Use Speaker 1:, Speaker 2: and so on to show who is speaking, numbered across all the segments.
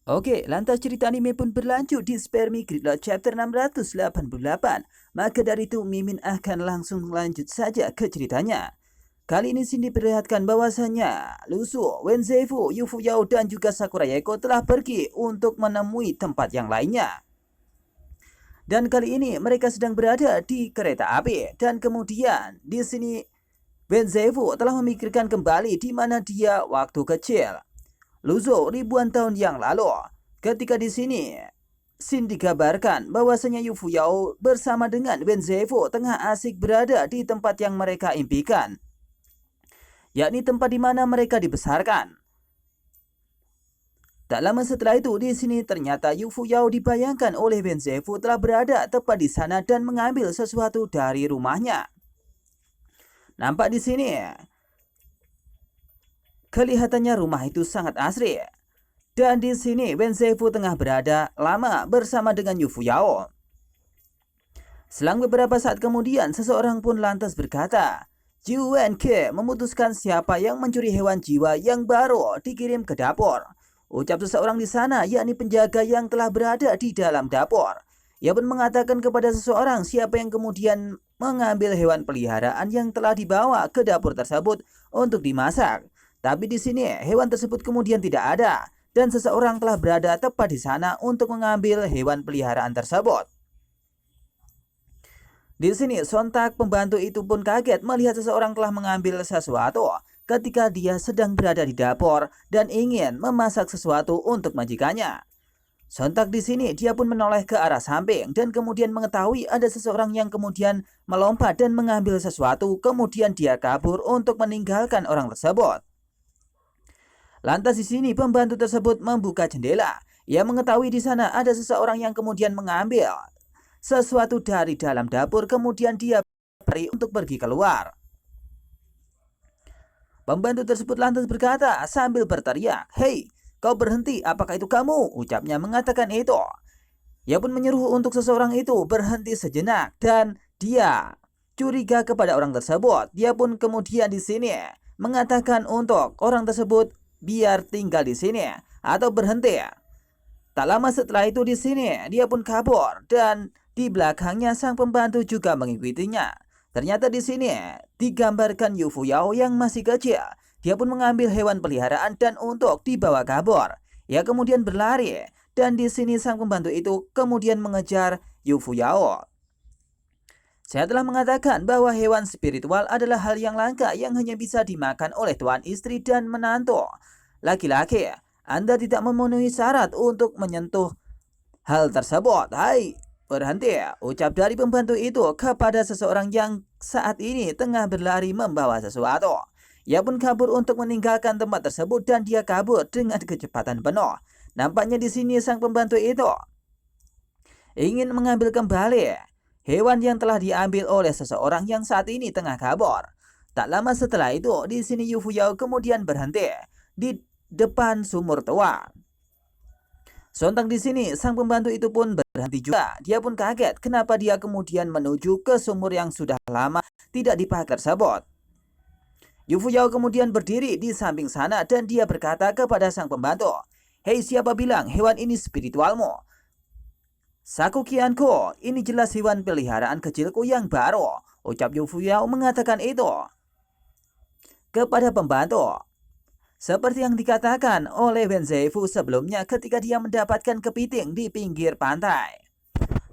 Speaker 1: Oke, lantas cerita anime pun berlanjut di Spare Me Gridlock chapter 688. Maka dari itu Mimin akan langsung lanjut saja ke ceritanya. Kali ini Cindy diperlihatkan bahwasanya Lusu, Wenzefu, Yufu Yao dan juga Sakura Yaeko telah pergi untuk menemui tempat yang lainnya. Dan kali ini mereka sedang berada di kereta api dan kemudian di sini Wenzefu telah memikirkan kembali di mana dia waktu kecil. Luzo ribuan tahun yang lalu. Ketika di sini, Xin dikabarkan bahwasanya Yu Fuyao bersama dengan Wenzefu tengah asik berada di tempat yang mereka impikan, yakni tempat di mana mereka dibesarkan. Tak lama setelah itu, di sini ternyata Yu Fuyao dibayangkan oleh Wenzefu telah berada tepat di sana dan mengambil sesuatu dari rumahnya. Nampak di sini, kelihatannya rumah itu sangat asri. Dan di sini Wenzefu tengah berada lama bersama dengan Yu Fuyao. Selang beberapa saat kemudian, seseorang pun lantas berkata, Jiu Wenke memutuskan siapa yang mencuri hewan jiwa yang baru dikirim ke dapur. Ucap seseorang di sana, yakni penjaga yang telah berada di dalam dapur. Ia pun mengatakan kepada seseorang siapa yang kemudian mengambil hewan peliharaan yang telah dibawa ke dapur tersebut untuk dimasak. Tapi di sini hewan tersebut kemudian tidak ada dan seseorang telah berada tepat di sana untuk mengambil hewan peliharaan tersebut. Di sini sontak pembantu itu pun kaget melihat seseorang telah mengambil sesuatu ketika dia sedang berada di dapur dan ingin memasak sesuatu untuk majikannya. Sontak di sini dia pun menoleh ke arah samping dan kemudian mengetahui ada seseorang yang kemudian melompat dan mengambil sesuatu, kemudian dia kabur untuk meninggalkan orang tersebut. Lantas di sini pembantu tersebut membuka jendela. Ia mengetahui di sana ada seseorang yang kemudian mengambil sesuatu dari dalam dapur, kemudian dia pergi untuk pergi keluar. Pembantu tersebut lantas berkata sambil berteriak, "Hei, kau berhenti, apakah itu kamu?" Ucapnya mengatakan itu. Ia pun menyuruh untuk seseorang itu berhenti sejenak dan dia curiga kepada orang tersebut. Dia pun kemudian di sini mengatakan untuk orang tersebut biar tinggal di sini atau berhenti. Tak lama setelah itu di sini dia pun kabur dan di belakangnya sang pembantu juga mengikutinya. Ternyata di sini digambarkan Yu Fuyao yang masih kecil. Dia pun mengambil hewan peliharaan dan untuk dibawa kabur. Ia kemudian berlari dan di sini sang pembantu itu kemudian mengejar Yu Fuyao. Saya telah mengatakan bahwa hewan spiritual adalah hal yang langka yang hanya bisa dimakan oleh tuan istri dan menantu laki-laki. Anda tidak memenuhi syarat untuk menyentuh hal tersebut. Hai, berhenti, ucap dari pembantu itu kepada seseorang yang saat ini tengah berlari membawa sesuatu. Ia pun kabur untuk meninggalkan tempat tersebut dan dia kabur dengan kecepatan penuh. Nampaknya di sini sang pembantu itu ingin mengambil kembali hewan yang telah diambil oleh seseorang yang saat ini tengah kabur. Tak lama setelah itu, di sini Yu Fuyao kemudian berhenti di depan sumur tua. Sontak di sini sang pembantu itu pun berhenti juga. Dia pun kaget kenapa dia kemudian menuju ke sumur yang sudah lama tidak dipakai tersebut. Yu Fuyao kemudian berdiri di samping sana dan dia berkata kepada sang pembantu, "Hei, siapa bilang hewan ini spiritualmu? Sakukianku, ini jelas hewan peliharaan kecilku yang baru." Ucap Yu Fuyao mengatakan itu kepada pembantu. Seperti yang dikatakan oleh Wenzefu sebelumnya ketika dia mendapatkan kepiting di pinggir pantai.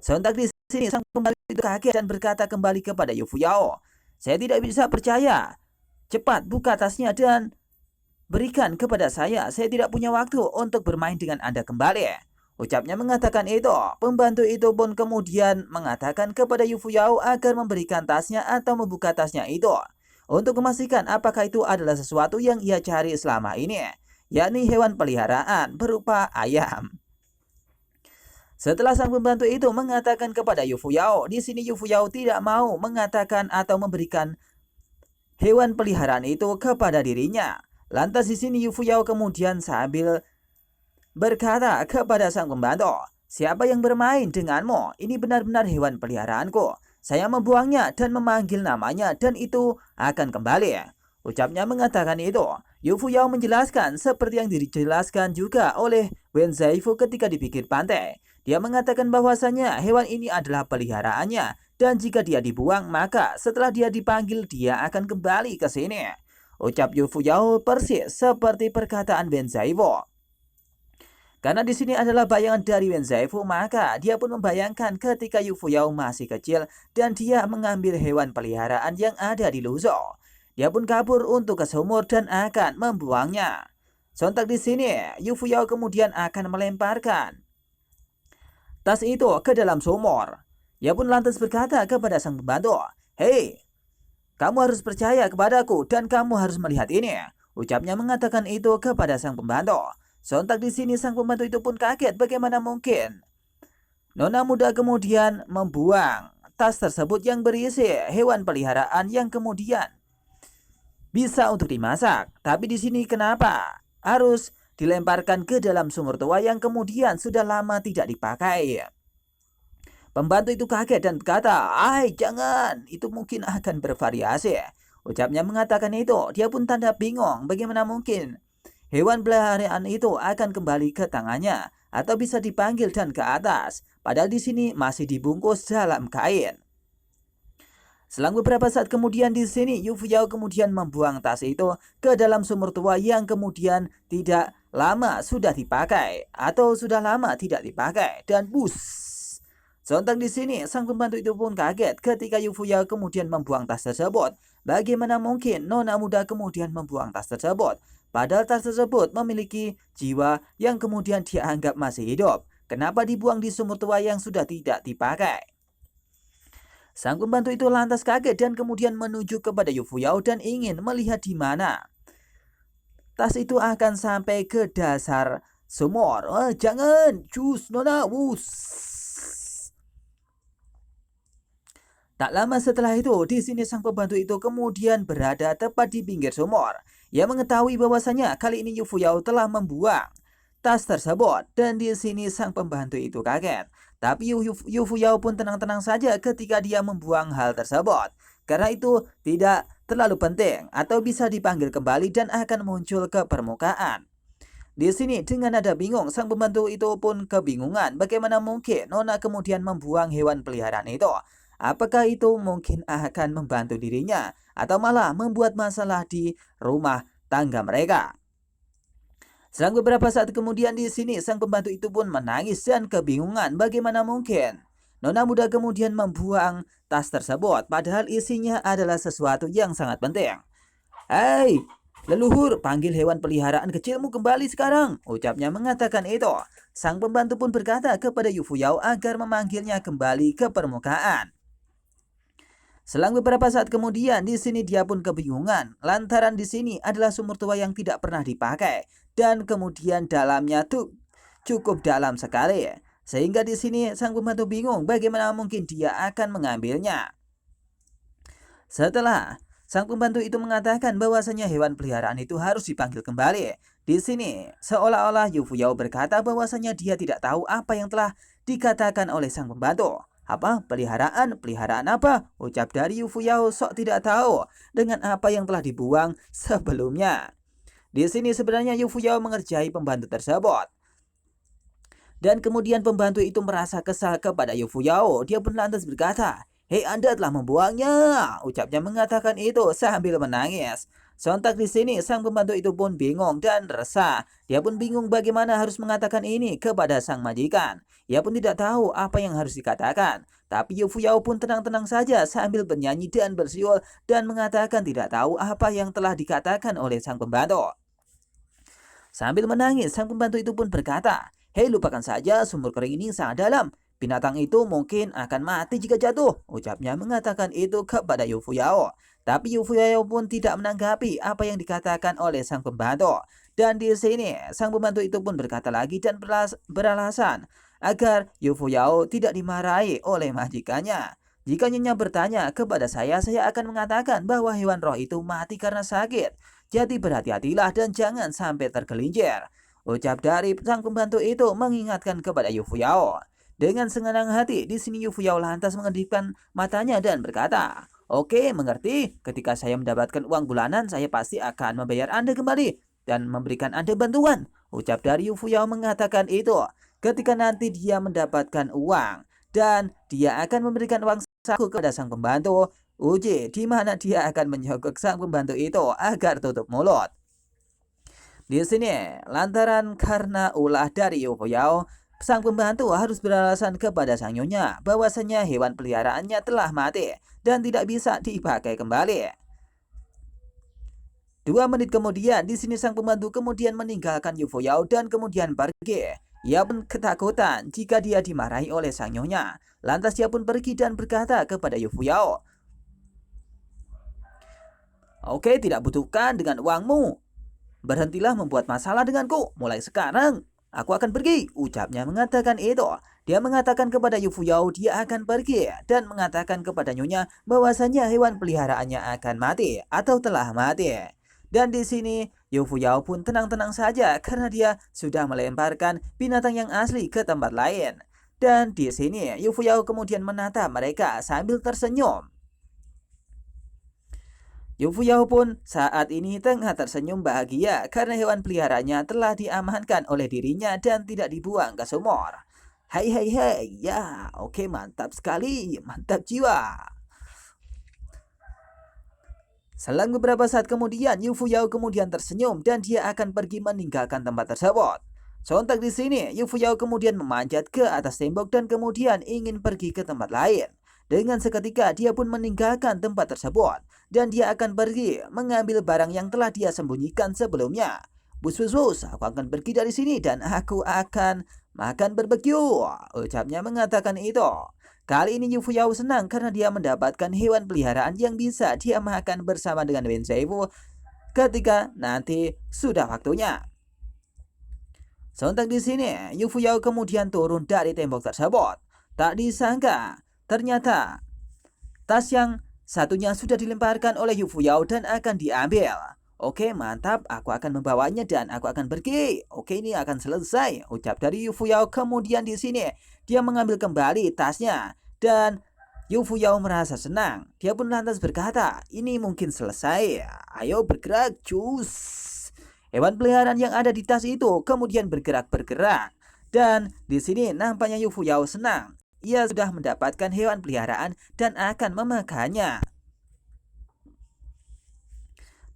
Speaker 1: Sontak di sini sang pembantu itu kaget dan berkata kembali kepada Yu Fuyao, "Saya tidak bisa percaya. Cepat buka tasnya dan berikan kepada saya. Saya tidak punya waktu untuk bermain dengan Anda kembali." Ucapnya mengatakan itu. Pembantu itu pun kemudian mengatakan kepada Yu Fuyao agar memberikan tasnya atau membuka tasnya itu untuk memastikan apakah itu adalah sesuatu yang ia cari selama ini, yakni hewan peliharaan berupa ayam. Setelah sang pembantu itu mengatakan kepada Yu Fuyao, di sini Yu Fuyao tidak mau mengatakan atau memberikan hewan peliharaan itu kepada dirinya. Lantas di sini Yu Fuyao kemudian sambil berkata kepada sang pembantu, "Siapa yang bermain denganmu? Ini benar-benar hewan peliharaanku. Saya membuangnya dan memanggil namanya dan itu akan kembali." Ucapnya mengatakan itu. Yu Fuyao menjelaskan seperti yang dijelaskan juga oleh Wen Zaifu ketika di pinggir pantai. Dia mengatakan bahwasanya hewan ini adalah peliharaannya dan jika dia dibuang maka setelah dia dipanggil dia akan kembali ke sini. Ucap Yu Fuyao persis seperti perkataan Wen Zaifu. Karena di sini adalah bayangan dari Wen Zaifu, maka dia pun membayangkan ketika Yu Fuyao masih kecil dan dia mengambil hewan peliharaan yang ada di Luzhou. Dia pun kabur untuk ke sumur dan akan membuangnya. Sontak di sini, Yu Fuyao kemudian akan melemparkan tas itu ke dalam sumur. Ia pun lantas berkata kepada sang pembantu, "Hei, kamu harus percaya kepadaku dan kamu harus melihat ini." Ucapnya mengatakan itu kepada sang pembantu. Sontak di sini sang pembantu itu pun kaget bagaimana mungkin nona muda kemudian membuang tas tersebut yang berisi hewan peliharaan yang kemudian bisa untuk dimasak. Tapi di sini kenapa harus dilemparkan ke dalam sumur tua yang kemudian sudah lama tidak dipakai? Pembantu itu kaget dan berkata, jangan, itu mungkin akan bervariasi." Ucapnya mengatakan itu, dia pun tanda bingung bagaimana mungkin hewan peliharaan itu akan kembali ke tangannya atau bisa dipanggil dan ke atas, padahal di sini masih dibungkus dalam kain. Selang beberapa saat kemudian di sini Yu Fuyao kemudian membuang tas itu ke dalam sumur tua yang kemudian tidak lama sudah dipakai atau sudah lama tidak dipakai dan bus. Sontak di sini sang pembantu itu pun kaget ketika Yu Fuyao kemudian membuang tas tersebut. Bagaimana mungkin nona muda kemudian membuang tas tersebut? Padahal tas tersebut memiliki jiwa yang kemudian dia anggap masih hidup. Kenapa dibuang di sumur tua yang sudah tidak dipakai? Sang pembantu itu lantas kaget dan kemudian menuju kepada Yu Fuyao dan ingin melihat di mana tas itu akan sampai ke dasar sumur. Jangan, cus, nona, wus. Tak lama setelah itu, di sini sang pembantu itu kemudian berada tepat di pinggir sumur. Ia mengetahui bahwasanya kali ini Yu Fuyao telah membuang tas tersebut dan di sini sang pembantu itu kaget. Tapi Yu Fuyao pun tenang-tenang saja ketika dia membuang hal tersebut. Karena itu tidak terlalu penting atau bisa dipanggil kembali dan akan muncul ke permukaan. Di sini dengan nada bingung sang pembantu itu pun kebingungan bagaimana mungkin nona kemudian membuang hewan peliharaan itu. Apakah itu mungkin akan membantu dirinya atau malah membuat masalah di rumah tangga mereka? Selang beberapa saat kemudian di sini sang pembantu itu pun menangis dan kebingungan bagaimana mungkin nona muda kemudian membuang tas tersebut padahal isinya adalah sesuatu yang sangat penting. "Hei, leluhur, panggil hewan peliharaan kecilmu kembali sekarang," ucapnya mengatakan itu. Sang pembantu pun berkata kepada Yu Fuyao agar memanggilnya kembali ke permukaan. Selang beberapa saat kemudian di sini dia pun kebingungan lantaran di sini adalah sumur tua yang tidak pernah dipakai dan kemudian dalamnya tuh cukup dalam sekali sehingga di sini sang pembantu bingung bagaimana mungkin dia akan mengambilnya. Setelah sang pembantu itu mengatakan bahwasanya hewan peliharaan itu harus dipanggil kembali. Di sini seolah-olah Yu Fuyao berkata bahwasanya dia tidak tahu apa yang telah dikatakan oleh sang pembantu. "Apa? Peliharaan? Peliharaan apa?" ucap dari Yu Fuyao sok tidak tahu dengan apa yang telah dibuang sebelumnya. Di sini sebenarnya Yu Fuyao mengerjai pembantu tersebut. Dan kemudian pembantu itu merasa kesal kepada Yu Fuyao. Dia pun lantas berkata, "Hei, Anda telah membuangnya," ucapnya mengatakan itu sambil menangis. Sontak di sini sang pembantu itu pun bingung dan resah. Dia pun bingung bagaimana harus mengatakan ini kepada sang majikan. Ia pun tidak tahu apa yang harus dikatakan. Tapi Yu Fuyao pun tenang-tenang saja sambil bernyanyi dan bersiul dan mengatakan tidak tahu apa yang telah dikatakan oleh sang pembantu. Sambil menangis, sang pembantu itu pun berkata, "Hei, lupakan saja, sumur kering ini sangat dalam. Binatang itu mungkin akan mati jika jatuh," ucapnya mengatakan itu kepada Yu Fuyao. Tapi Yu Fuyao pun tidak menanggapi apa yang dikatakan oleh sang pembantu. Dan di sini sang pembantu itu pun berkata lagi dan beralasan agar Yu Fuyao tidak dimarahi oleh majikannya. "Jika nyonya bertanya kepada saya akan mengatakan bahwa hewan roh itu mati karena sakit. Jadi berhati-hatilah dan jangan sampai tergelincir," ucap dari sang pembantu itu mengingatkan kepada Yu Fuyao. Dengan senang hati, di sini Yu Fuyao lantas mengedipkan matanya dan berkata, "Oke, mengerti. Ketika saya mendapatkan uang bulanan, saya pasti akan membayar Anda kembali dan memberikan Anda bantuan," Ucap dari Yu Fuyao mengatakan itu ketika nanti dia mendapatkan uang dan dia akan memberikan uang saku kepada sang pembantu. Uji di mana dia akan menyogok sang pembantu itu agar tutup mulut. Di sini, lantaran karena ulah dari Yu Fuyao, sang pembantu harus beralasan kepada sang nyonya bahwasanya hewan peliharaannya telah mati dan tidak bisa dipakai kembali. 2 menit kemudian, di sini sang pembantu kemudian meninggalkan Yu Fuyao dan kemudian pergi. Ia pun ketakutan jika dia dimarahi oleh sang nyonya. Lantas dia pun pergi dan berkata kepada Yu Fuyao, "Oke, tidak butuhkan dengan uangmu. Berhentilah membuat masalah denganku. Mulai sekarang, aku akan pergi." Ucapnya mengatakan itu. Dia mengatakan kepada Yu Fuyao dia akan pergi dan mengatakan kepada nyonya bahwasanya hewan peliharaannya akan mati atau telah mati. Dan di sini Yu Fuyao pun tenang-tenang saja karena dia sudah melemparkan binatang yang asli ke tempat lain. Dan di sini Yu Fuyao kemudian menatap mereka sambil tersenyum. Yu Fuyao pun saat ini tengah tersenyum bahagia karena hewan peliharaannya telah diamankan oleh dirinya dan tidak dibuang ke sumur. Hai hai hai, ya oke, mantap sekali, mantap jiwa. Selang beberapa saat kemudian, Yu Fuyao kemudian tersenyum dan dia akan pergi meninggalkan tempat tersebut. Sontak di sini, Yu Fuyao kemudian memanjat ke atas tembok dan kemudian ingin pergi ke tempat lain. Dengan seketika dia pun meninggalkan tempat tersebut dan dia akan pergi mengambil barang yang telah dia sembunyikan sebelumnya. Bus, aku akan pergi dari sini dan aku akan makan barbeque. Ucapnya mengatakan itu. Kali ini Yu Fuyao senang karena dia mendapatkan hewan peliharaan yang bisa dia makan bersama dengan Wen Zaifu ketika nanti sudah waktunya. Sontak di sini, Yu Fuyao kemudian turun dari tembok tersebut. Tak disangka, ternyata tas yang satunya sudah dilemparkan oleh Yu Fuyao dan akan diambil. Oke, mantap, aku akan membawanya dan aku akan pergi. Oke, ini akan selesai, ucap dari Yu Fuyao. Kemudian di sini dia mengambil kembali tasnya dan Yu Fuyao merasa senang. Dia pun lantas berkata, "Ini mungkin selesai. Ayo bergerak, cus." Hewan peliharaan yang ada di tas itu kemudian bergerak-bergerak. Dan di sini nampaknya Yu Fuyao senang. Ia sudah mendapatkan hewan peliharaan dan akan memakannya.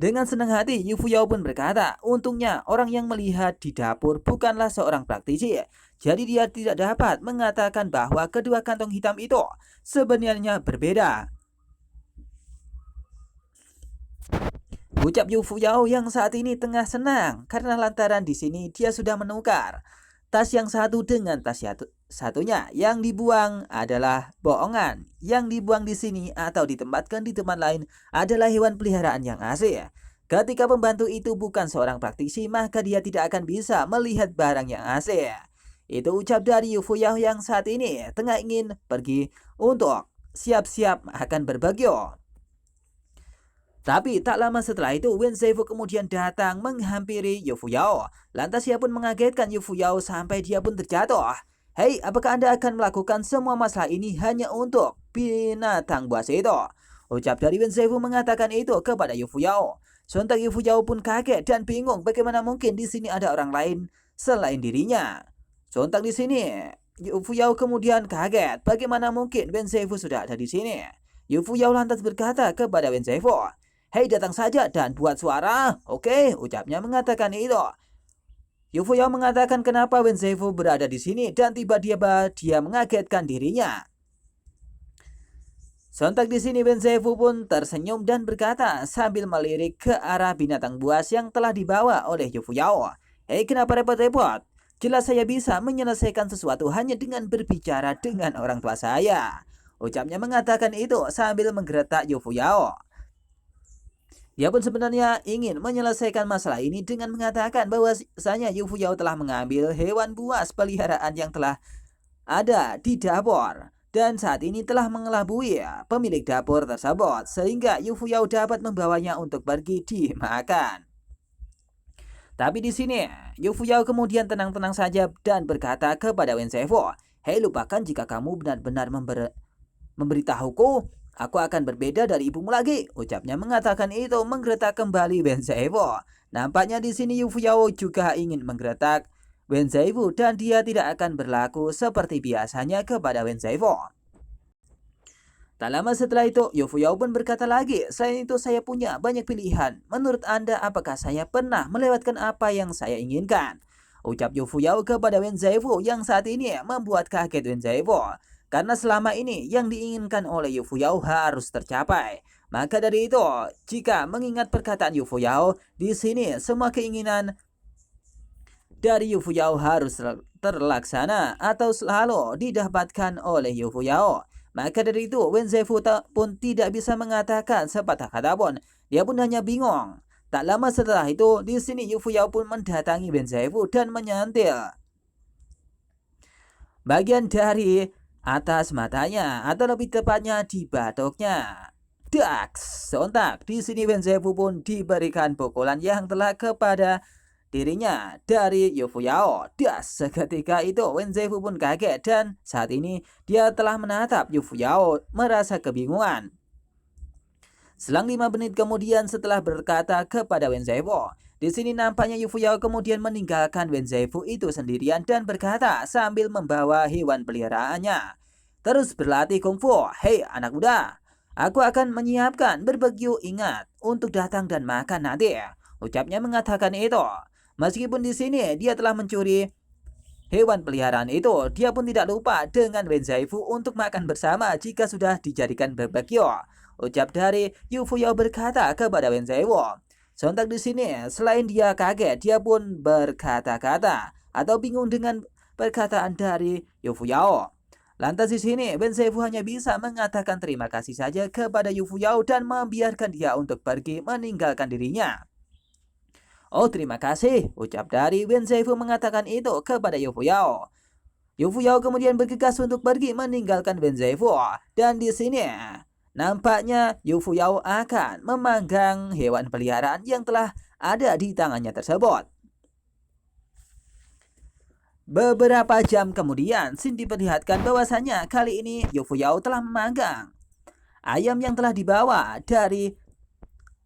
Speaker 1: Dengan senang hati, Yu Fuyao pun berkata, untungnya orang yang melihat di dapur bukanlah seorang praktisi. Jadi dia tidak dapat mengatakan bahwa kedua kantong hitam itu sebenarnya berbeda. Ucap Yu Fuyao yang saat ini tengah senang karena lantaran di sini dia sudah menukar tas yang satu dengan tas satunya. Yang dibuang adalah bohongan. Yang dibuang di sini atau ditempatkan di tempat lain adalah hewan peliharaan yang asli. Ketika pembantu itu bukan seorang praktisi, maka dia tidak akan bisa melihat barang yang asli. Itu ucap dari Yu Fuyao yang saat ini tengah ingin pergi untuk siap-siap akan berbagi. Tapi tak lama setelah itu, Wen Zaifu kemudian datang menghampiri Yu Fuyao. Lantas ia pun mengagetkan Yu Fuyao sampai dia pun terjatuh. "Hei, apakah Anda akan melakukan semua masalah ini hanya untuk binatang buas itu?" Ucap dari Wen Zaifu mengatakan itu kepada Yu Fuyao. Sontak Yu Fuyao pun kaget dan bingung bagaimana mungkin di sini ada orang lain selain dirinya. Sontak di sini, Yu Fuyao kemudian kaget bagaimana mungkin Wen Zaifu sudah ada di sini. Yu Fuyao lantas berkata kepada Wen Zaifu, "Hei, datang saja dan buat suara." "Oke," ucapnya mengatakan itu. Yu Fuyao mengatakan kenapa Wen Zaifu berada di sini dan tiba-tiba dia mengagetkan dirinya. Sontak di sini Wen Zaifu pun tersenyum dan berkata sambil melirik ke arah binatang buas yang telah dibawa oleh Yu Fuyao. "Hei, kenapa repot-repot? Jelas saya bisa menyelesaikan sesuatu hanya dengan berbicara dengan orang tua saya." Ucapnya mengatakan itu sambil menggeretak Yu Fuyao. Dia pun sebenarnya ingin menyelesaikan masalah ini dengan mengatakan bahwasanya Yu Fuyao telah mengambil hewan buas peliharaan yang telah ada di dapur dan saat ini telah mengelabui pemilik dapur tersebut sehingga Yu Fuyao dapat membawanya untuk pergi dimakan. Tapi di sini Yu Fuyao kemudian tenang-tenang saja dan berkata kepada Wen Zaifu, "Hei, lupakan jika kamu benar-benar memberitahuku aku akan berbeda dari ibumu lagi. Ucapnya mengatakan itu menggeletak kembali Wen Zaifu. Nampaknya di sini Yu Fuyao juga ingin menggeretak Wen Zaifu dan dia tidak akan berlaku seperti biasanya kepada Wen Zaifu. Tak lama setelah itu, Yu Fuyao pun berkata lagi, selain itu saya punya banyak pilihan. Menurut Anda, apakah saya pernah melewatkan apa yang saya inginkan? Ucap Yu Fuyao kepada Wen Zaifu yang saat ini membuat kaget Wen Zaifu. Karena selama ini yang diinginkan oleh Yu Fuyao harus tercapai. Maka dari itu, jika mengingat perkataan Yu Fuyao, di sini semua keinginan dari Yu Fuyao harus terlaksana atau selalu didapatkan oleh Yu Fuyao. Maka dari itu, Wen Zaifu pun tidak bisa mengatakan sepatah kata pun. Dia pun hanya bingung. Tak lama setelah itu, di sini Yu Fuyao pun mendatangi Wen Zaifu dan menyentil bagian dari atas matanya, atau lebih tepatnya di batuknya. Daks, sontak di sini Wen Zaifu pun diberikan pukulan yang telah kepada dirinya dari Yu Fuyao. Das, seketika itu Wen Zaifu pun kaget dan saat ini dia telah menatap Yu Fuyao merasa kebingungan. Selang 5 menit kemudian setelah berkata kepada Wen Zaifu, di sini nampaknya Yu Fuyao kemudian meninggalkan Wen Zaifu itu sendirian dan berkata sambil membawa hewan peliharaannya. Terus berlatih kungfu. Hei anak muda, aku akan menyiapkan barbeque, ingat untuk datang dan makan nanti. Ucapnya mengatakan itu. Meskipun di sini dia telah mencuri hewan peliharaan itu, dia pun tidak lupa dengan Wen Zaifu untuk makan bersama jika sudah dijadikan barbeque. Ucap dari Yu Fuyao berkata kepada Wen Zaifu. Sontak di sini, selain dia kaget, dia pun berkata-kata atau bingung dengan perkataan dari Yu Fuyao. Lantas di sini, Wen Zaifu hanya bisa mengatakan terima kasih saja kepada Yu Fuyao dan membiarkan dia untuk pergi meninggalkan dirinya. Oh terima kasih, ucap dari Wen Zaifu mengatakan itu kepada Yu Fuyao. Yu Fuyao kemudian bergegas untuk pergi meninggalkan Wen Zaifu. Dan di sini nampaknya Yu Fuyao akan memanggang hewan peliharaan yang telah ada di tangannya tersebut. Beberapa jam kemudian, Xin diperlihatkan bahwasanya kali ini Yu Fuyao telah memanggang ayam yang telah dibawa dari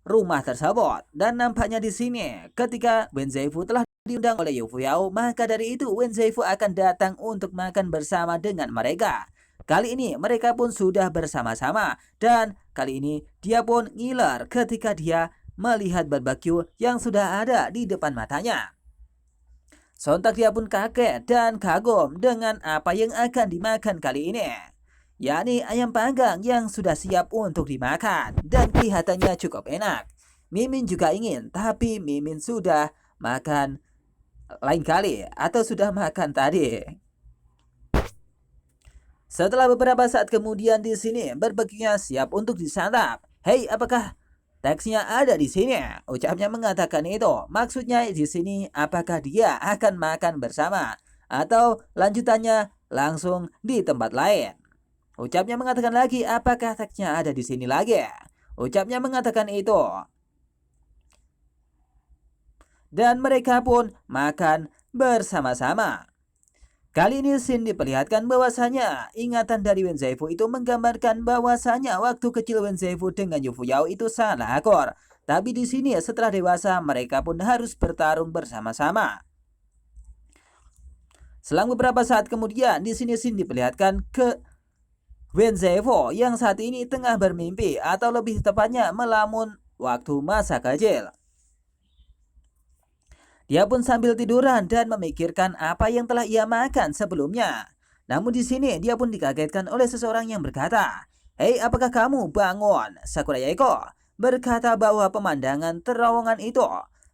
Speaker 1: rumah tersebut. Dan nampaknya di sini ketika Wen Zaifu telah diundang oleh Yu Fuyao, maka dari itu Wen Zaifu akan datang untuk makan bersama dengan mereka. Kali ini mereka pun sudah bersama-sama dan kali ini dia pun ngiler ketika dia melihat barbeque yang sudah ada di depan matanya. Sontak dia pun kaget dan kagum dengan apa yang akan dimakan kali ini, yakni ayam panggang yang sudah siap untuk dimakan dan kelihatannya cukup enak. Mimin juga ingin, tapi Mimin sudah makan lain kali atau sudah makan tadi. Setelah beberapa saat kemudian di sini barbeque-nya siap untuk disantap. Hei, apakah teksnya ada di sini? Ucapnya mengatakan itu. Maksudnya di sini apakah dia akan makan bersama atau lanjutannya langsung di tempat lain? Ucapnya mengatakan lagi, apakah teksnya ada di sini lagi? Ucapnya mengatakan itu. Dan mereka pun makan bersama-sama. Kali ini Xin diperlihatkan bahwasanya ingatan dari Wen Zaifu itu menggambarkan bahwasanya waktu kecil Wen Zaifu dengan Yu Fuyao itu sangat akur. Tapi di sini setelah dewasa mereka pun harus bertarung bersama-sama. Selang beberapa saat kemudian di sini Xin diperlihatkan ke Wen Zaifu yang saat ini tengah bermimpi atau lebih tepatnya melamun waktu masa kecil. Dia pun sambil tiduran dan memikirkan apa yang telah ia makan sebelumnya. Namun di sini dia pun dikagetkan oleh seseorang yang berkata, "Hei, apakah kamu bangun?" Sakura Yaeko berkata bahwa pemandangan terowongan itu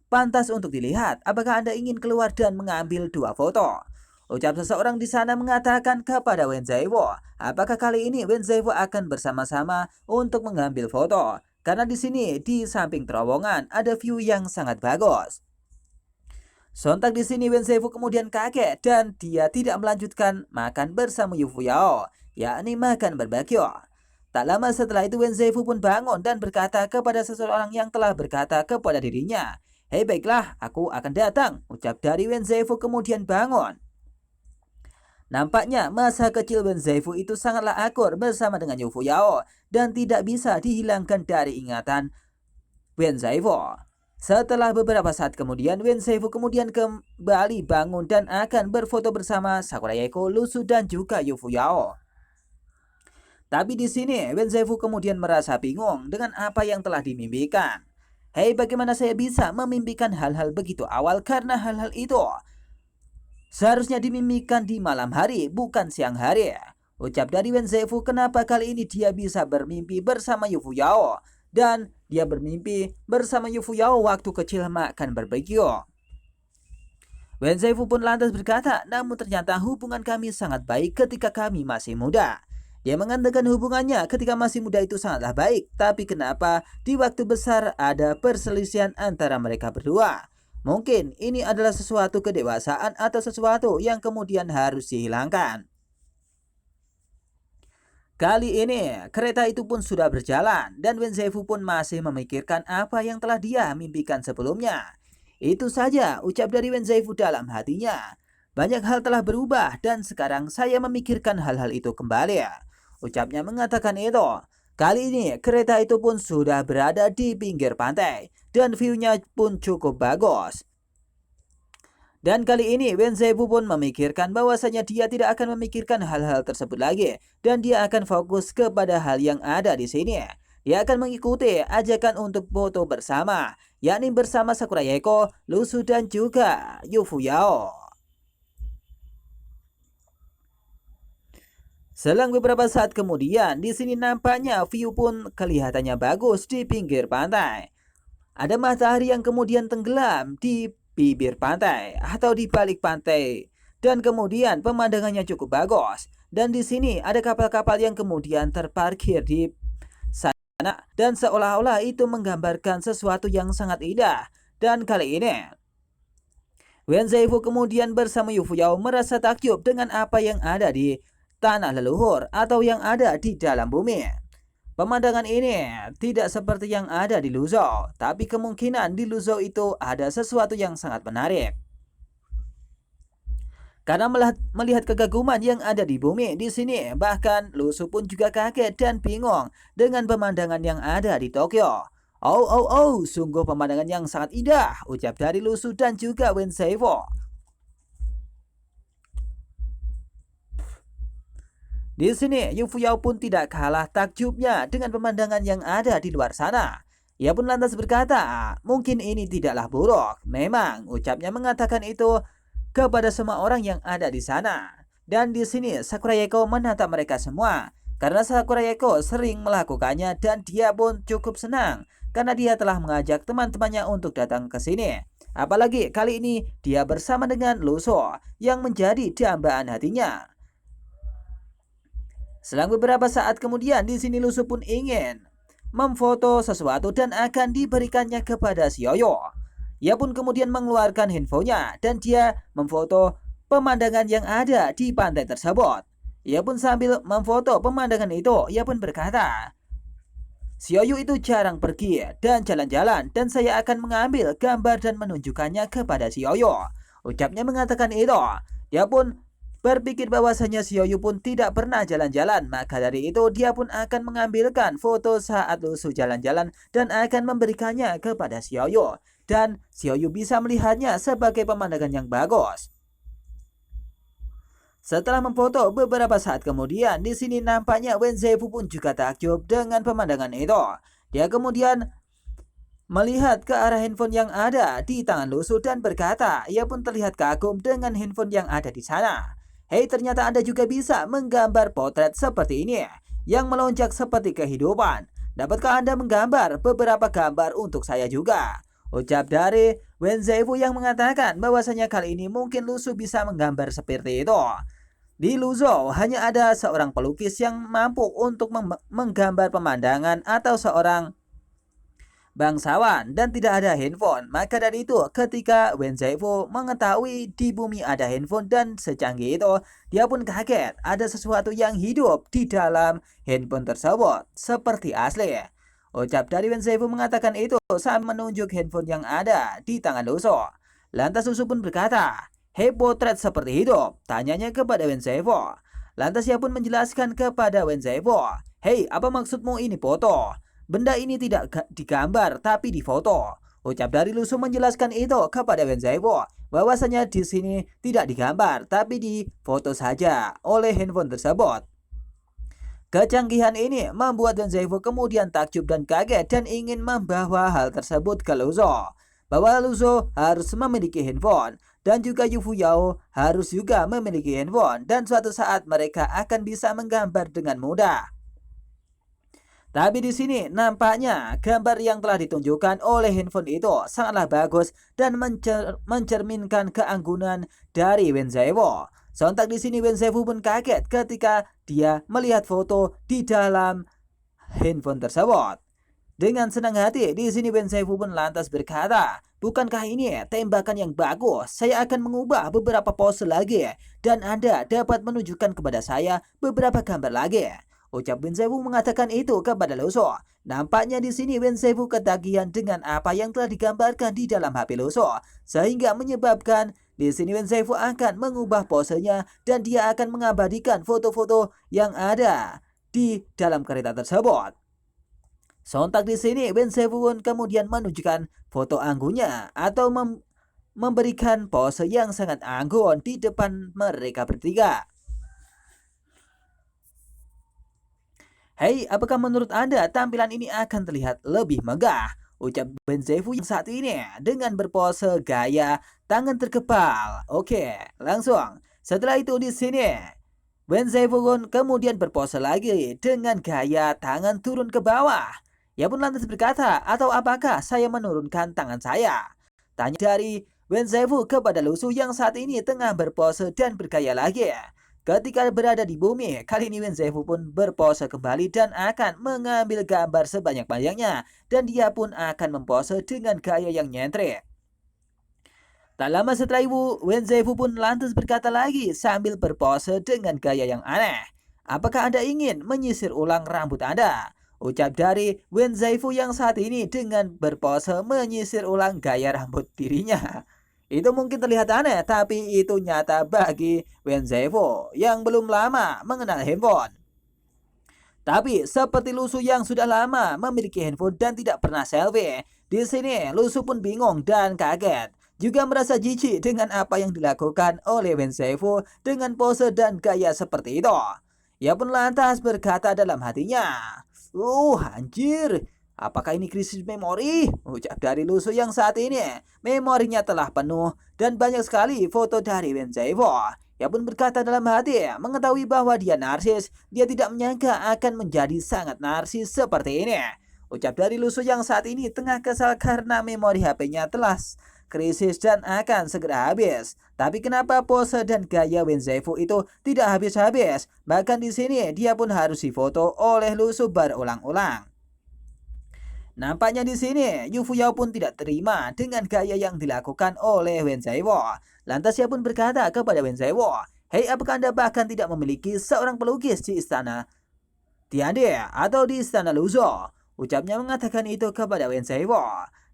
Speaker 1: pantas untuk dilihat. Apakah Anda ingin keluar dan mengambil 2 foto? Ucap seseorang di sana mengatakan kepada Wen Zaifu, apakah kali ini Wen Zaifu akan bersama-sama untuk mengambil foto? Karena di sini di samping terowongan ada view yang sangat bagus. Sontak di sini Wen Zaifu kemudian kaget dan dia tidak melanjutkan makan bersama Yu Fuyao, yakni makan barbeque. Tak lama setelah itu Wen Zaifu pun bangun dan berkata kepada seseorang yang telah berkata kepada dirinya, "Hei baiklah, aku akan datang," ucap dari Wen Zaifu kemudian bangun. Nampaknya masa kecil Wen Zaifu itu sangatlah akur bersama dengan Yu Fuyao dan tidak bisa dihilangkan dari ingatan Wen Zaifu. Setelah beberapa saat kemudian, Wen Zaifu kemudian kembali bangun dan akan berfoto bersama Sakura Yaeko, Lusu dan juga Yu Fuyao. Tapi di sini Wen Zaifu kemudian merasa bingung dengan apa yang telah dimimpikan. Hei, bagaimana saya bisa memimpikan hal-hal begitu awal karena hal-hal itu seharusnya dimimpikan di malam hari, bukan siang hari. Ucap dari Wen Zaifu, kenapa kali ini dia bisa bermimpi bersama Yu Fuyao. Dan dia bermimpi bersama Yu Fuyao waktu kecil makan barbeque. Wen Zaifu pun lantas berkata, namun ternyata hubungan kami sangat baik ketika kami masih muda. Dia mengatakan hubungannya ketika masih muda itu sangatlah baik, tapi kenapa di waktu besar ada perselisihan antara mereka berdua? Mungkin ini adalah sesuatu kedewasaan atau sesuatu yang kemudian harus dihilangkan. Kali ini kereta itu pun sudah berjalan dan Wen Zaifu pun masih memikirkan apa yang telah dia mimpikan sebelumnya. Itu saja ucap dari Wen Zaifu dalam hatinya. Banyak hal telah berubah dan sekarang saya memikirkan hal-hal itu kembali. Ucapnya mengatakan itu. Kali ini kereta itu pun sudah berada di pinggir pantai dan view-nya pun cukup bagus. Dan kali ini Wen Zaifu pun memikirkan bahwasanya dia tidak akan memikirkan hal-hal tersebut lagi dan dia akan fokus kepada hal yang ada di sini. Dia akan mengikuti ajakan untuk foto bersama, yakni bersama Sakura Yaeko, Lusu dan juga Yu Fuyao. Selang beberapa saat kemudian, di sini nampaknya view pun kelihatannya bagus di pinggir pantai. Ada matahari yang kemudian tenggelam di bibir pantai atau di balik pantai dan kemudian pemandangannya cukup bagus. Dan di sini ada kapal-kapal yang kemudian terparkir di sana dan seolah-olah itu menggambarkan sesuatu yang sangat indah. Dan kali ini Wen Zaifu kemudian bersama Yu Fuyao merasa takjub dengan apa yang ada di tanah leluhur atau yang ada di dalam bumi. Pemandangan ini tidak seperti yang ada di Luzhou, tapi kemungkinan di Luzhou itu ada sesuatu yang sangat menarik. Karena melihat kekaguman yang ada di bumi di sini, bahkan Lusu pun juga kaget dan bingung dengan pemandangan yang ada di Tokyo. Oh, sungguh pemandangan yang sangat indah, ucap dari Lusu dan juga Wen Zaifu. Di sini, Yu Fuyao pun tidak kalah takjubnya dengan pemandangan yang ada di luar sana. Ia pun lantas berkata, mungkin ini tidaklah buruk. Memang, ucapnya mengatakan itu kepada semua orang yang ada di sana. Dan di sini, Sakura Yaeko menatap mereka semua. Karena Sakura Yaeko sering melakukannya dan dia pun cukup senang. Karena dia telah mengajak teman-temannya untuk datang ke sini. Apalagi kali ini, dia bersama dengan Lusu yang menjadi dambaan hatinya. Selang beberapa saat kemudian di sini Lusu pun ingin memfoto sesuatu dan akan diberikannya kepada Xiaoyu. Ia pun kemudian mengeluarkan handphonenya dan dia memfoto pemandangan yang ada di pantai tersebut. Ia pun sambil memfoto pemandangan itu, ia pun berkata, Xiaoyu itu jarang pergi dan jalan-jalan dan saya akan mengambil gambar dan menunjukkannya kepada Xiaoyu. Ucapnya mengatakan itu. Dia pun berpikir bahwasanya Xiaoyu pun tidak pernah jalan-jalan, maka dari itu dia pun akan mengambilkan foto saat Lusu jalan-jalan dan akan memberikannya kepada Xiaoyu. Dan Xiaoyu bisa melihatnya sebagai pemandangan yang bagus. Setelah memfoto beberapa saat kemudian, di sini nampaknya Wen Zaifu pun juga takjub dengan pemandangan itu. Dia kemudian melihat ke arah handphone yang ada di tangan Lusu dan berkata, ia pun terlihat kagum dengan handphone yang ada di sana. Hei, ternyata Anda juga bisa menggambar potret seperti ini, yang melonjak seperti kehidupan. Dapatkah Anda menggambar beberapa gambar untuk saya juga? Ucap dari Wen Zaifu yang mengatakan bahwasanya kali ini mungkin Lusu bisa menggambar seperti itu. Di Luzhou hanya ada seorang pelukis yang mampu untuk menggambar pemandangan atau seorang bangsawan dan tidak ada handphone. Maka dari itu ketika Wen Zaifu mengetahui di bumi ada handphone dan secanggih itu, dia pun kaget ada sesuatu yang hidup di dalam handphone tersebut seperti asli. Ucap dari Wen Zaifu mengatakan itu sambil menunjuk handphone yang ada di tangan Lusu. Lantas Lusu pun berkata, "Hei, potret seperti itu?" tanyanya kepada Wen Zaifu. Lantas ia pun menjelaskan kepada Wen Zaifu, "Hei, apa maksudmu ini foto? Benda ini tidak digambar tapi difoto." Ucap dari Lu Su menjelaskan itu kepada Wen Zaifu bahwasanya di sini tidak digambar tapi difoto saja oleh handphone tersebut. Kecanggihan ini membuat Wen Zaifu kemudian takjub dan kaget dan ingin membawa hal tersebut ke Lu Su, bahwa Lu Su harus memiliki handphone dan juga Yu Fuyao harus juga memiliki handphone dan suatu saat mereka akan bisa menggambar dengan mudah. Tapi di sini nampaknya gambar yang telah ditunjukkan oleh handphone itu sangatlah bagus dan mencerminkan keanggunan dari Wen Zaifu. Sontak di sini Wen Zaifu pun kaget ketika dia melihat foto di dalam handphone tersebut. Dengan senang hati, di sini Wen Zaifu pun lantas berkata, "Bukankah ini tembakan yang bagus? Saya akan mengubah beberapa pose lagi dan Anda dapat menunjukkan kepada saya beberapa gambar lagi." Ucap Wen Zaifu mengatakan itu kepada Lu Su. Nampaknya di sini Wen Zaifu ketagihan dengan apa yang telah digambarkan di dalam HP Lu Su, sehingga menyebabkan di sini Wen Zaifu akan mengubah posenya dan dia akan mengabadikan foto-foto yang ada di dalam kereta tersebut. Sontak di sini Wen Zaifu pun kemudian menunjukkan foto anggunnya atau memberikan pose yang sangat anggun di depan mereka bertiga. "Hei, apakah menurut Anda tampilan ini akan terlihat lebih megah?" ucap Wen Zaifu yang saat ini dengan berpose gaya tangan terkepal. Oke, langsung. Setelah itu di sini Wen Zaifu pun kemudian berpose lagi dengan gaya tangan turun ke bawah. Ia pun lantas berkata, "Atau apakah saya menurunkan tangan saya?" Tanya dari Wen Zaifu kepada Lu Su yang saat ini tengah berpose dan bergaya lagi. Ketika berada di bumi, kali ini Wen Zaifu pun berpose kembali dan akan mengambil gambar sebanyak-banyaknya. Dan dia pun akan mempose dengan gaya yang nyentrik. Tak lama setelah itu, Wen Zaifu pun lantas berkata lagi sambil berpose dengan gaya yang aneh, "Apakah Anda ingin menyisir ulang rambut Anda?" Ucap dari Wen Zaifu yang saat ini dengan berpose menyisir ulang gaya rambut dirinya. Itu mungkin terlihat aneh, tapi itu nyata bagi Wen Zaifu yang belum lama mengenal handphone. Tapi seperti Lu Su yang sudah lama memiliki handphone dan tidak pernah selfie, di sini Lu Su pun bingung dan kaget. Juga merasa jijik dengan apa yang dilakukan oleh Wen Zaifu dengan pose dan gaya seperti itu. Ia pun lantas berkata dalam hatinya, Anjir, apakah ini krisis memori?" ucap dari Lu Su yang saat ini memorinya telah penuh dan banyak sekali foto dari Wen Zaifu. Ia pun berkata dalam hati, mengetahui bahwa dia narsis, dia tidak menyangka akan menjadi sangat narsis seperti ini. Ucap dari Lu Su yang saat ini tengah kesal karena memori HP-nya telah krisis dan akan segera habis. Tapi kenapa pose dan gaya Wen Zaifu itu tidak habis-habis? Bahkan di sini dia pun harus difoto oleh Lu Su berulang-ulang. Nampaknya di sini Yu Fuyao pun tidak terima dengan gaya yang dilakukan oleh Wen Zaifu. Lantas ia pun berkata kepada Wen Zaifu, "Hei, apakah Anda bahkan tidak memiliki seorang pelukis di istana Tiande atau di istana Lu Su?" Ucapnya mengatakan itu kepada Wen Zaifu.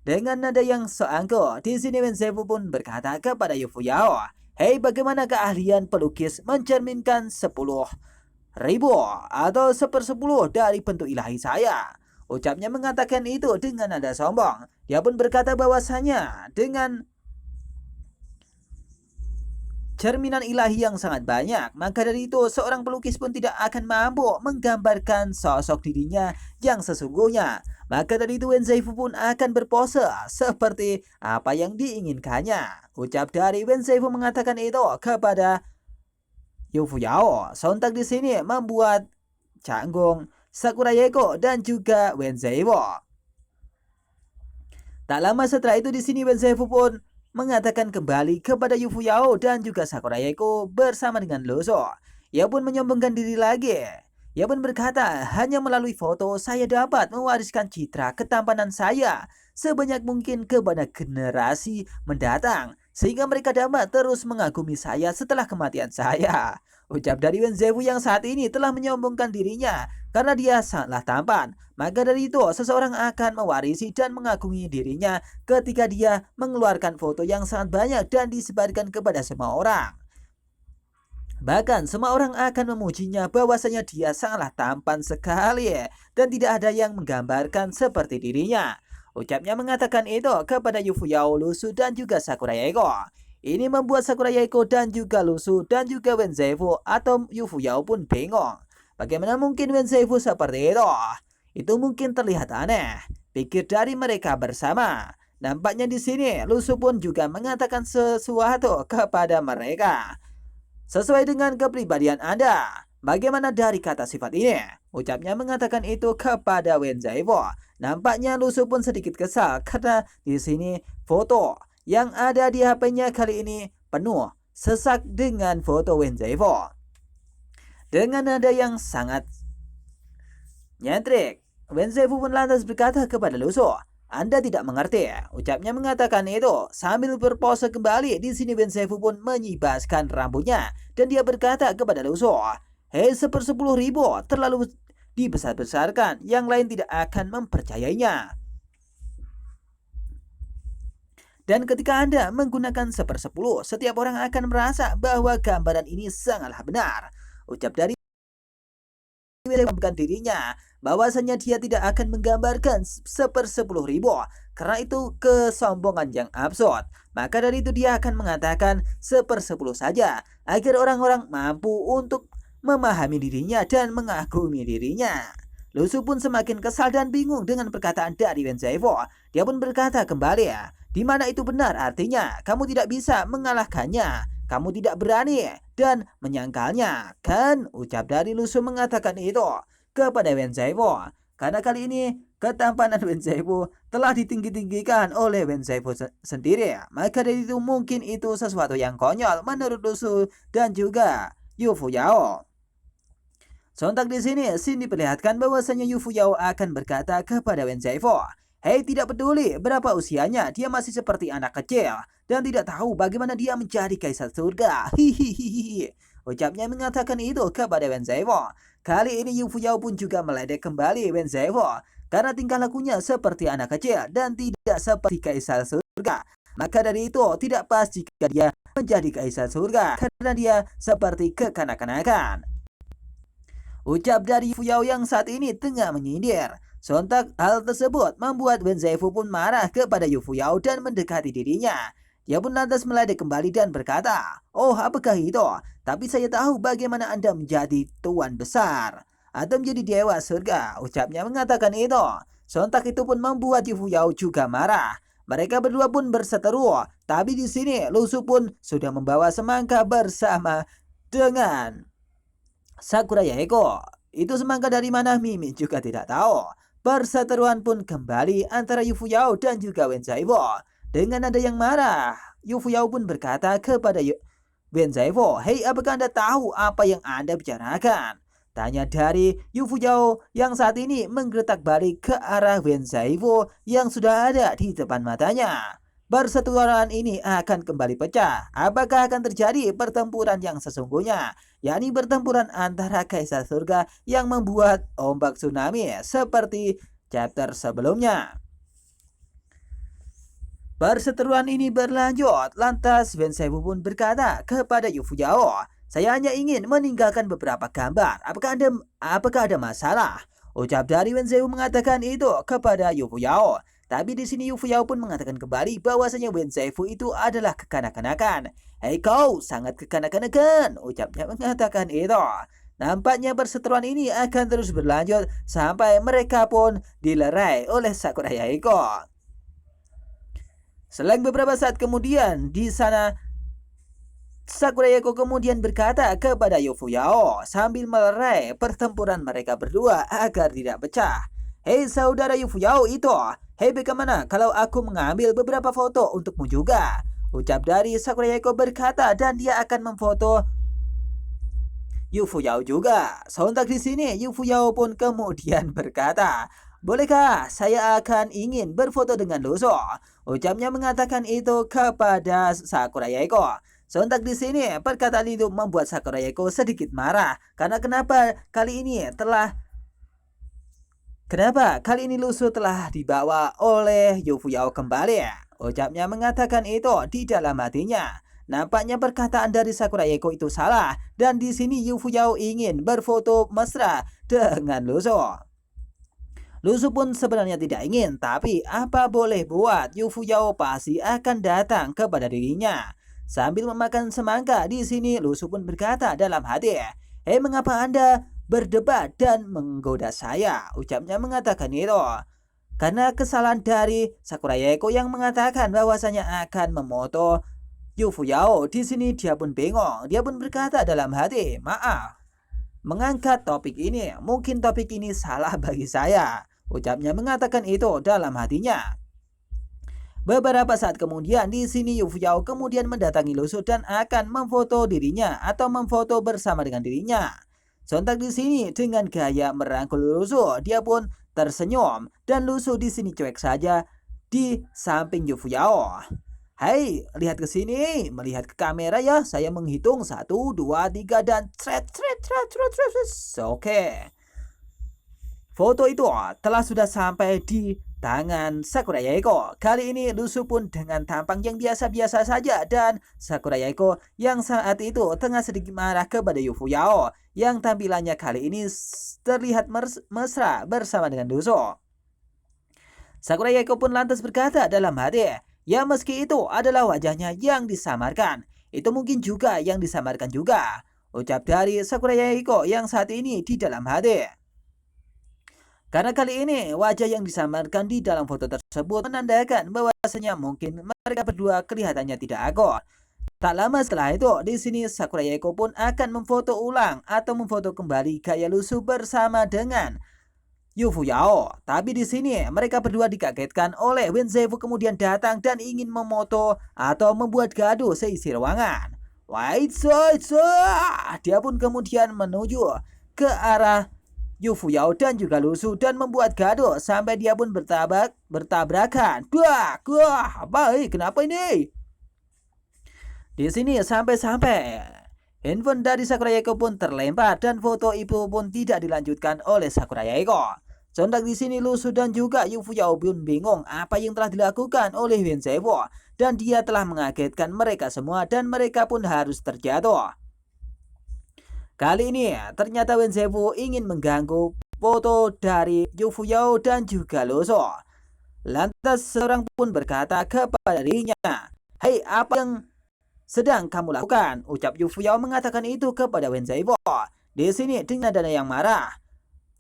Speaker 1: Dengan nada yang so angkuh, di sini Wen Zaifu pun berkata kepada Yu Fuyao, "Hei, bagaimana keahlian pelukis mencerminkan 10.000 atau 1/10 dari bentuk ilahi saya?" Ucapnya mengatakan itu dengan nada sombong. Dia pun berkata bahwasanya dengan cerminan ilahi yang sangat banyak, maka dari itu seorang pelukis pun tidak akan mampu menggambarkan sosok dirinya yang sesungguhnya. Maka dari itu Wen Zaifu pun akan berpose seperti apa yang diinginkannya. Ucap dari Wen Zaifu mengatakan itu kepada Yu Fuyao. Sontak di sini membuat canggung Sakurayeko dan juga Wen Zaifu. Tak lama setelah itu di sini Wen Zaifu pun mengatakan kembali kepada Yu Fuyao dan juga Sakurayeko bersama dengan Lu Su. Ia pun menyombongkan diri lagi. Ia pun berkata, "Hanya melalui foto saya dapat mewariskan citra ketampanan saya sebanyak mungkin kepada generasi mendatang. sehingga mereka dapat terus mengagumi saya setelah kematian saya. Ucap dari Wen Zaifu yang saat ini telah menyombongkan dirinya karena dia sangatlah tampan. Maka dari itu, seseorang akan mewarisi dan mengagumi dirinya ketika dia mengeluarkan foto yang sangat banyak dan disebarkan kepada semua orang. Bahkan semua orang akan memujinya bahwasanya dia sangatlah tampan sekali dan tidak ada yang menggambarkan seperti dirinya. Ucapnya mengatakan itu kepada Yufuyao, Lusu dan juga Sakura Yaeko. Ini membuat Sakura Yaeko dan juga Lusu dan juga Wen Zaifu atau Yufuyao pun bingung. Bagaimana mungkin Wen Zaifu seperti itu? Itu mungkin terlihat aneh, pikir dari mereka bersama. Nampaknya di sini Lusu pun juga mengatakan sesuatu kepada mereka. Sesuai dengan kepribadian Anda, bagaimana dari kata sifat ini? Ucapnya mengatakan itu kepada Wen Zaifu. Nampaknya Lusu pun sedikit kesal karena di sini foto yang ada di HP-nya kali ini penuh sesak dengan foto Wen Zaifu. Dengan nada yang sangat nyentrik, Wen Zaifu pun lantas berkata kepada Lusu, "Anda tidak mengerti." Ucapnya mengatakan itu sambil berpose kembali. Di sini Wen Zaifu pun menyibaskan rambutnya dan dia berkata kepada Lusu, "Hei, 10.000 terlalu dibesar-besarkan. Yang lain tidak akan mempercayainya. Dan ketika Anda menggunakan 1/10, setiap orang akan merasa bahwa gambaran ini sangatlah benar." Ucap dari bukan dirinya bahwasanya dia tidak akan menggambarkan 1/10.000 karena itu kesombongan yang absurd. Maka dari itu dia akan mengatakan 1/10 saja agar orang-orang mampu untuk memahami dirinya dan mengagumi dirinya. Lusu pun semakin kesal dan bingung dengan perkataan dari Wen Zaifu. Dia pun berkata kembali, "Di mana itu benar artinya kamu tidak bisa mengalahkannya. Kamu tidak berani dan menyangkalnya, kan?" Ucap dari Lusu mengatakan itu kepada Wen Zaifu. Karena kali ini ketampanan Wen Zaifu telah ditinggi-tinggikan oleh Wen Zaifu sendiri. Maka dari itu mungkin itu sesuatu yang konyol menurut Lusu dan juga Yufuyao. Sontak di sini, Shin diperlihatkan bahwasanya Yufuyao akan berkata kepada Wen Zaifu, "Hei, tidak peduli berapa usianya, dia masih seperti anak kecil dan tidak tahu bagaimana dia menjadi kaisar surga." Hihihihi. Ucapnya mengatakan itu kepada Wen Zaifu. Kali ini Yufuyao pun juga meledek kembali Wen Zaifu karena tingkah lakunya seperti anak kecil dan tidak seperti kaisar surga. Maka dari itu tidak pas jika dia menjadi kaisar surga karena dia seperti kekanak-kanakan. Ucap dari Yufuyao yang saat ini tengah menyindir. Sontak hal tersebut membuat Wen Zaifu pun marah kepada Yufuyao dan mendekati dirinya. Dia pun lantas meledek kembali dan berkata, "Oh, apakah itu? Tapi saya tahu bagaimana Anda menjadi tuan besar atau menjadi dewa surga." Ucapnya mengatakan itu. Sontak itu pun membuat Yufuyao juga marah. Mereka berdua pun berseteru. Tapi di sini Lusu pun sudah membawa semangka bersama dengan Sakura Yaeko. Itu semangka dari mana Mimi juga tidak tahu. Perseteruan pun kembali antara Yufuyao dan juga Wen Zaifu. Dengan nada yang marah, Yufuyao pun berkata kepada Wen Zaifu, "Hei, apakah Anda tahu apa yang Anda bicarakan?" Tanya dari Yufuyao yang saat ini menggeletak balik ke arah Wen Zaifu yang sudah ada di depan matanya. Perseteruan ini akan kembali pecah. Apakah akan terjadi pertempuran yang sesungguhnya, yakni pertempuran antara kaisar surga yang membuat ombak tsunami seperti chapter sebelumnya. Perseteruan ini berlanjut, lantas Wen Zaifu pun berkata kepada Yufuyao, "Saya hanya ingin meninggalkan beberapa gambar. Apakah ada masalah?" Ucap dari Wen Zaifu mengatakan itu kepada Yufuyao. Tapi di sini Yufuyao pun mengatakan kembali bahwasanya Wen Zaifu itu adalah kekanak-kanakan. "Hei, kau sangat kekanak-kanakan," ucapnya mengatakan itu. Nampaknya perseteruan ini akan terus berlanjut sampai mereka pun dilerai oleh Sakura Yaeko. Selang beberapa saat kemudian, di sana Sakura Yaeko kemudian berkata kepada Yufuyao sambil melerai pertempuran mereka berdua agar tidak pecah, "Hei saudara Yufuyao itu, hei bagaimana kalau aku mengambil beberapa foto untukmu juga?" Ucap dari Sakura Yaeko berkata dan dia akan memfoto Yufuyao juga. Sontak di sini Yufuyao pun kemudian berkata, bolehkah saya akan ingin berfoto dengan Luso? Ucapnya mengatakan itu kepada Sakurayeko. Sontak di sini perkataan itu membuat Sakurayeko sedikit marah karena Kenapa kali ini Lusu telah dibawa oleh Yufuyao kembali? Ucapnya mengatakan itu di dalam hatinya. Nampaknya perkataan dari Sakurayeko itu salah dan di sini Yufuyao ingin berfoto mesra dengan Lusu. Lusu pun sebenarnya tidak ingin, tapi apa boleh buat, Yufuyao pasti akan datang kepada dirinya. Sambil memakan semangka di sini Lusu pun berkata dalam hati, "Hei, mengapa Anda berdebat dan menggoda saya?" Ucapnya mengatakan itu. Karena kesalahan dari Sakurayeko yang mengatakan bahwasanya akan memoto Yufuyao, di sini dia pun bingung. Dia pun berkata dalam hati, "Maaf, mengangkat topik ini, mungkin topik ini salah bagi saya." Ucapnya mengatakan itu dalam hatinya. Beberapa saat kemudian di sini Yufuyao kemudian mendatangi Lusu dan akan memfoto dirinya atau memfoto bersama dengan dirinya. Sontak di sini dengan gaya merangkul Lusu, dia pun tersenyum dan Lusu di sini cuek saja di samping Yufuyao. "Hai, lihat ke sini, melihat ke kamera ya. Saya menghitung 1, 2, 3 dan Oke. Foto itu telah sudah sampai di tangan Sakurayeko. Kali ini Lusu pun dengan tampang yang biasa-biasa saja dan Sakurayeko yang saat itu tengah sedikit marah kepada Yufuyao yang tampilannya kali ini terlihat mesra bersama dengan Lusu. Sakurayeko pun lantas berkata dalam hati, "Ya, meski itu adalah wajahnya yang disamarkan, itu mungkin juga yang disamarkan juga." Ucap dari Sakurayeko yang saat ini di dalam hati. Karena kali ini wajah yang disamarkan di dalam foto tersebut menandakan bahwasanya mungkin mereka berdua kelihatannya tidak akur. Tak lama setelah itu, di sini Sakurayeko pun akan memfoto ulang atau memfoto kembali gaya Lusu bersama dengan Yufuyao. Tapi di sini mereka berdua dikagetkan oleh Wenzefu kemudian datang dan ingin memoto atau membuat gaduh seisi ruangan. Dia pun kemudian menuju ke arah Yufuyao dan juga Lusu dan membuat gaduh sampai dia pun bertabrakan. Baik, kenapa ini? Di sini sampai handphone dari Sakurayeko pun terlempar dan foto itu pun tidak dilanjutkan oleh Sakurayeko. Sontak di sini Lusu dan juga Yufuyao pun bingung apa yang telah dilakukan oleh Wenzefu dan dia telah mengagetkan mereka semua dan mereka pun harus terjatuh. Kali ini ternyata Wenzefu ingin mengganggu foto dari Yufuyao dan juga Lusu. Lantas seorang pun berkata kepada dirinya, "Hei, apa yang sedang kamu lakukan?" Ucap Yufuyao mengatakan itu kepada Wenzefu. Di sini dengan nada yang marah.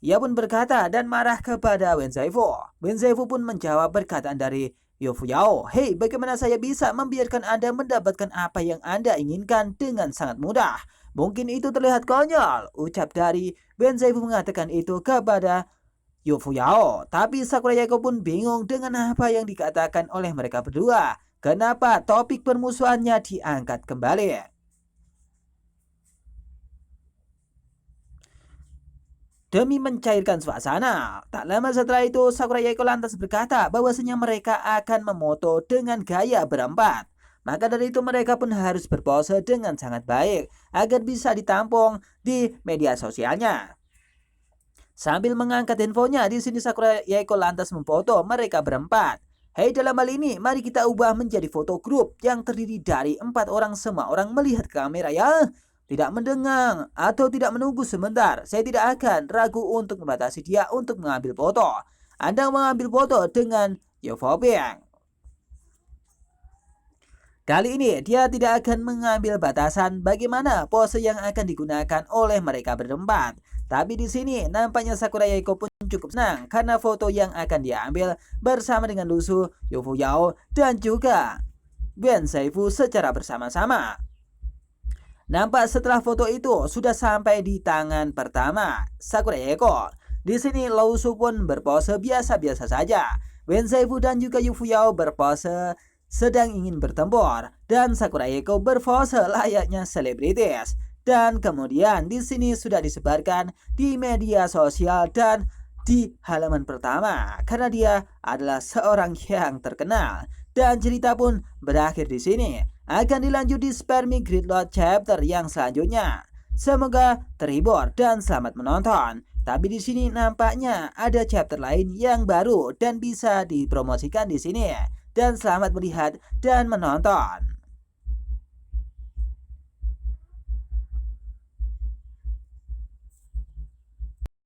Speaker 1: Ia pun berkata dan marah kepada Wenzefu. Wenzefu pun menjawab perkataan dari Yufuyao, "Hei, bagaimana saya bisa membiarkan Anda mendapatkan apa yang Anda inginkan dengan sangat mudah? Mungkin itu terlihat konyol." Ucap dari Wenzefu mengatakan itu kepada Yufuyao. Tapi Sakurayeko pun bingung dengan apa yang dikatakan oleh mereka berdua. Kenapa topik permusuhannya diangkat kembali? Demi mencairkan suasana, tak lama setelah itu Sakurayeko lantas berkata bahwasanya mereka akan memoto dengan gaya berempat. Maka dari itu mereka pun harus berpose dengan sangat baik agar bisa ditampung di media sosialnya. Sambil mengangkat handphonenya, di sini Sakurayeko lantas memfoto mereka berempat. "Hei, dalam hal ini mari kita ubah menjadi foto grup yang terdiri dari 4 orang, semua orang melihat ke kamera ya. Tidak mendengar atau tidak menunggu sebentar. Saya tidak akan ragu untuk membatasi dia untuk mengambil foto. Anda mengambil foto dengan Yofobing. Kali ini dia tidak akan mengambil batasan bagaimana pose yang akan digunakan oleh mereka berempat. Tapi di sini nampaknya Sakurayeko pun cukup senang karena foto yang akan diambil bersama dengan Lusu, Yufuyao dan juga Wenzefu secara bersama-sama. Nampak setelah foto itu sudah sampai di tangan pertama Sakurayeko. Di sini Lusu pun berpose biasa-biasa saja. Wenzefu dan juga Yufuyao berpose sedang ingin bertempur dan Sakurayeko berpose layaknya selebritis. Dan kemudian di sini sudah disebarkan di media sosial dan di halaman pertama karena dia adalah seorang yang terkenal. Dan cerita pun berakhir di sini. Akan dilanjut di Spermie Gridlock chapter yang selanjutnya. Semoga terhibur dan selamat menonton. Tapi di sini nampaknya ada chapter lain yang baru dan bisa dipromosikan di sini. Dan selamat melihat dan menonton.